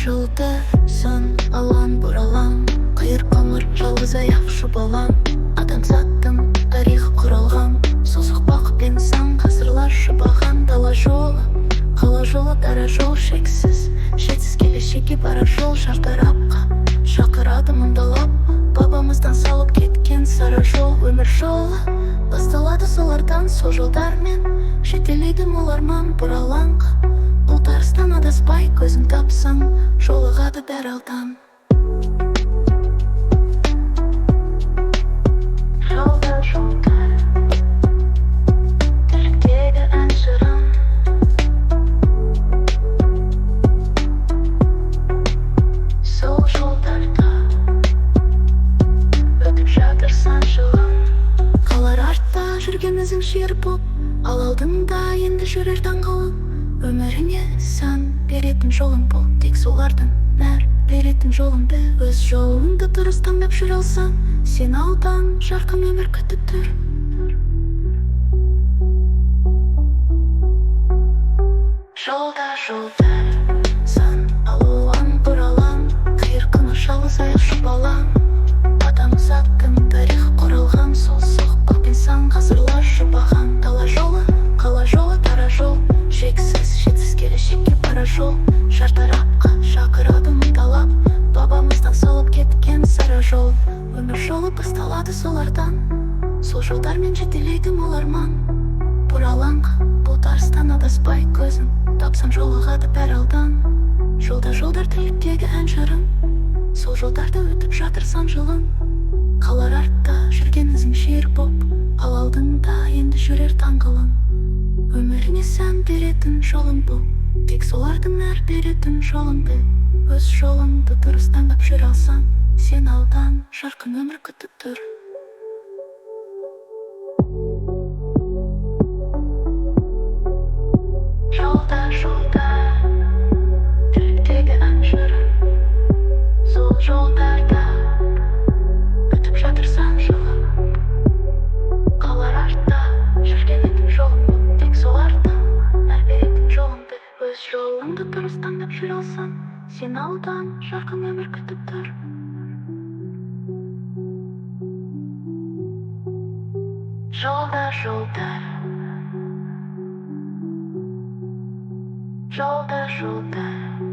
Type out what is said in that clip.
Жылдырсын алан бұралан, қиыр қоңыр жалғыз аяқ шұбалан. Адамзаттың тарихы құралған, созық бақыт пен сан ғасырлар шұбаған. Дала жолы, қала жолы, дара жол шексіз, шетсіз келешекке барар жол. Шартарапқа шақырады мұндалап, бабамыздан салып кеткен сара жол. Өмір жолы басталады солардан, сол жолдармен жетелейді мол арман. Бұралаңға бұл тарыстан адаспай көзін тапсаң, жолығады бәрі алдан. Жолда жолдар, тірліктегі ән жырым. Сол жолдарда өтіп жатыр сан жылым. Қалар артта жүрген ізің шер боп, ал алдыңда енді жүрер таңғалып. Өміріңе сан беретін жолың бұл, тек солардың нәр беретін жолыңды. Өз жолыңды дұрыс таңдап жүре алсаң, сен алдан жарқын өмір күтіп тұр. Жолда жолдар, сан алуан бұралаң, қиыр қыңыр жалғыз аяқ шұбалаң. Адамзаттың тарихы құралған, сол соқпақ пен сан ғасырлар шұбаған. Дала жолы, қала жолы, дара жол шексіз, шетсіз келешекке барар жол. Шартарапқа шақырады мұндалап, бабамыздан салып кеткен сара жол. Өмір жолы басталады солардан, сол жолдармен жетелейді мол арман. Бұралаңға бұл тарыстан адаспай көзін тапсаң, жолығады бәрі алдан. Жолда жолдар тірліктегі ән жырым, сол жолдарда өтіп жатыр сан жылым. Қалар артта жүрген ізің шер боп, ал алдыңда енді жүрер таңғылым. Өміріңе сән беретін жолың бұл, тек солардың нәр беретін жолыңды. Өз жолыңды дұрыс таңдап жүре алсаң, сен алдан жарқын өмір күтіп тұр. Жолда жолдар, тірліктегі ән жырым, сол жолдарда өтіп жатыр сан жылым. Қалар артта жүрген ізің жолың бұл, тек солардың нәр беретін жолыңды. Өз жолыңды дұрыс таңдап жүре алсаң, сен алдан жарқын өмір күтіп тұр. Жолда жолдар, жолда жолдар.